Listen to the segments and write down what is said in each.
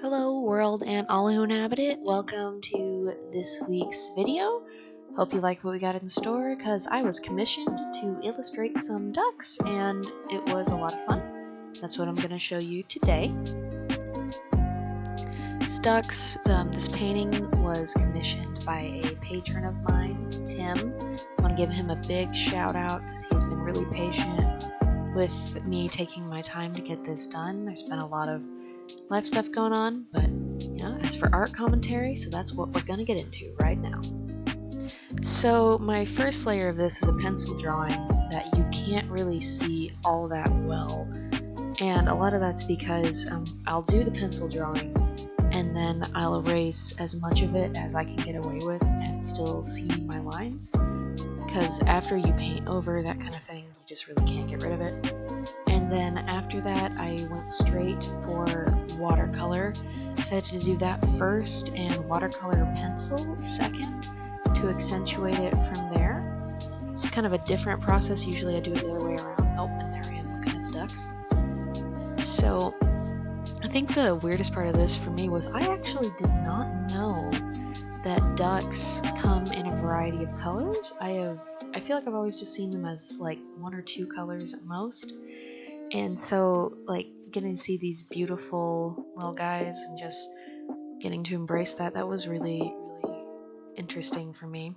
Hello world and all who inhabit it, welcome to this week's video. Hope you like what we got in store, because I was commissioned to illustrate some ducks and it was a lot of fun. That's what I'm going to show you today. Ducks, this painting was commissioned by a patron of mine, Tim. I want to give him a big shout out because he's been really patient with me taking my time to get this done. There's been a lot of life stuff going on, but as for art commentary, so that's what we're gonna get into right now. So my first layer of this is a pencil drawing that you can't really see all that well, and a lot of that's because I'll do the pencil drawing and then I'll erase as much of it as I can get away with and still see my lines, because after you paint over that kind of thing, you just really can't get rid of it. And then after that, I went straight for watercolor. Decided to do that first and watercolor pencil second to accentuate it from there. It's kind of a different process. Usually I do it the other way around. Oh, and there I am looking at the ducks. So I think the weirdest part of this for me was I actually did not know that ducks come in a variety of colors. I feel like I've always just seen them as like one or two colors at most. And so, like, getting to see these beautiful little guys and just getting to embrace that was really, really interesting for me.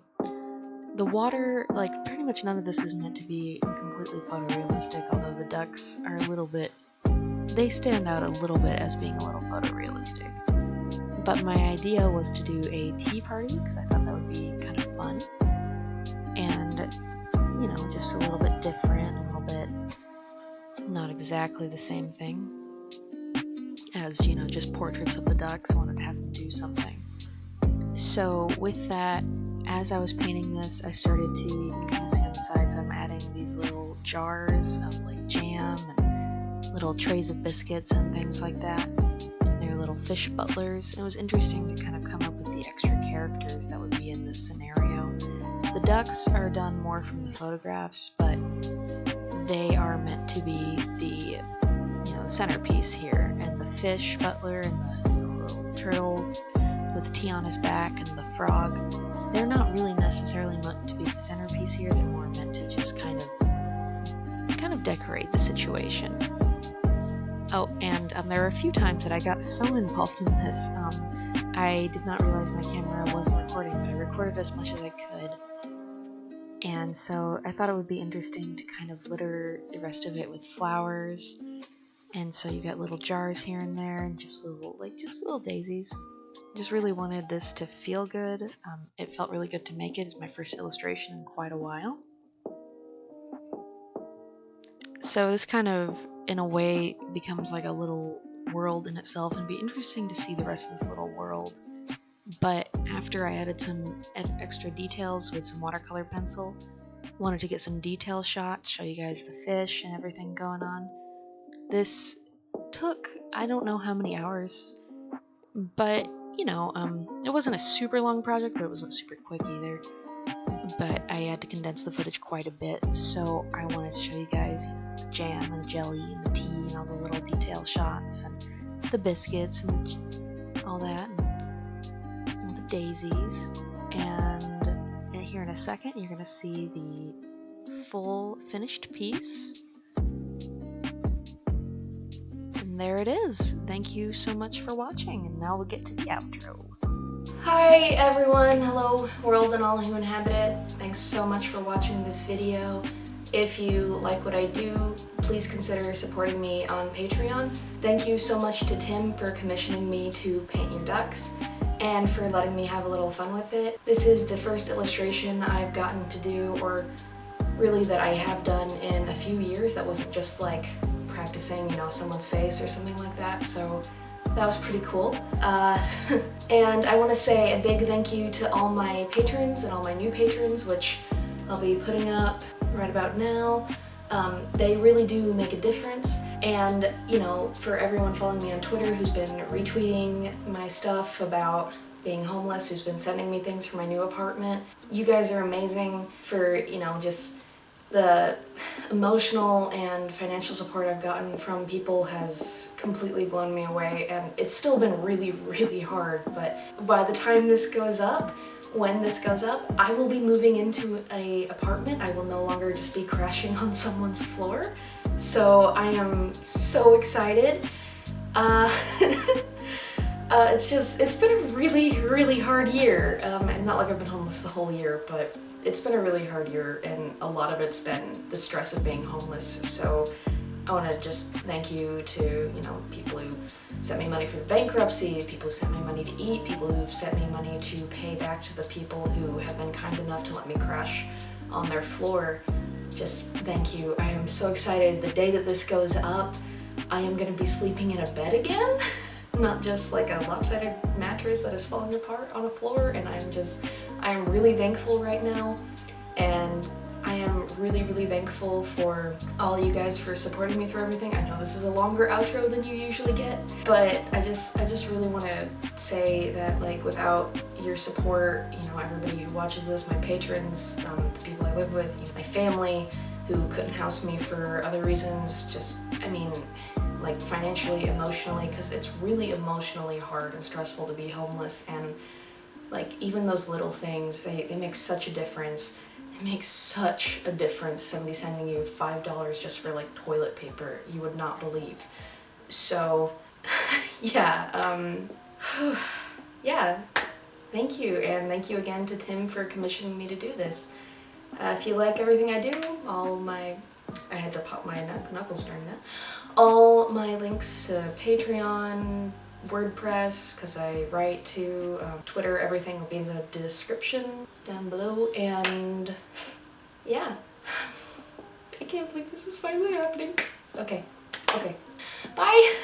The water, like, pretty much none of this is meant to be completely photorealistic, although the ducks are a little bit, they stand out a little bit as being a little photorealistic. But my idea was to do a tea party, because I thought that would be kind of fun. And, just a little bit different, a little bit not exactly the same thing as, just portraits of the ducks. I wanted to have them do something. So with that, as I was painting this, I started to, you can kind of see on the sides, I'm adding these little jars of like jam and little trays of biscuits and things like that. And they're little fish butlers. It was interesting to kind of come up with the extra characters that would be in this scenario. The ducks are done more from the photographs, but they are meant to be the centerpiece here, and the fish butler and the little turtle with the tea on his back and the frog, they're not really necessarily meant to be the centerpiece here. They're more meant to just kind of decorate the situation. Oh, and there were a few times that I got so involved in this, I did not realize my camera wasn't recording, but I recorded as much as I could. And so I thought it would be interesting to kind of litter the rest of it with flowers. And so you got little jars here and there and just little daisies. Just really wanted this to feel good. It felt really good to make it. It's my first illustration in quite a while. So this kind of, in a way, becomes like a little world in itself, and it'd be interesting to see the rest of this little world. But after I added some extra details with some watercolor pencil, wanted to get some detail shots, show you guys the fish and everything going on. This took, I don't know how many hours, but it wasn't a super long project, but it wasn't super quick either. But I had to condense the footage quite a bit, so I wanted to show you guys the jam and the jelly and the tea and all the little detail shots and the biscuits and all that. Daisies, and here in a second you're going to see the full finished piece, and there it is. Thank you so much for watching, and now we'll get to the outro. Hi everyone, hello world and all who inhabit it. Thanks so much for watching this video. If you like what I do, please consider supporting me on Patreon. Thank you so much to Tim for commissioning me to paint your ducks, and for letting me have a little fun with it. This is the first illustration I've gotten to do, or really that I have done in a few years, that wasn't just like practicing, someone's face or something like that, so that was pretty cool. And I want to say a big thank you to all my patrons and all my new patrons, which I'll be putting up right about now. They really do make a difference. And, for everyone following me on Twitter who's been retweeting my stuff about being homeless, who's been sending me things for my new apartment, you guys are amazing for, just The emotional and financial support I've gotten from people has completely blown me away, and it's still been really, really hard, but by the time this goes up, when this goes up, I will be moving into an apartment. I will no longer just be crashing on someone's floor. So I am so excited. It's been a really, really hard year. And not like I've been homeless the whole year, but it's been a really hard year, and a lot of it's been the stress of being homeless. So I want to just thank you to, people who sent me money for the bankruptcy, people who sent me money to eat, people who've sent me money to pay back to the people who have been kind enough to let me crash on their floor. Just thank you. I am so excited. The day that this goes up, I am going to be sleeping in a bed again. Not just like a lopsided mattress that is falling apart on a floor, and I'm really thankful right now, and I am really, really thankful for all you guys for supporting me through everything. I know this is a longer outro than you usually get, but I just really want to say that, like, without your support, everybody who watches this, my patrons, the people I live with, my family who couldn't house me for other reasons, like financially, emotionally, because it's really emotionally hard and stressful to be homeless, and like even those little things, they make such a difference. It makes such a difference. Somebody sending you $5 just for like toilet paper, you would not believe. So yeah, yeah, thank you, and thank you again to Tim for commissioning me to do this. If you like everything I do, I had to pop my knuckles during that. All my links to Patreon, WordPress, because I write to Twitter, everything will be in the description down below, and yeah. I can't believe this is finally happening. Okay, bye!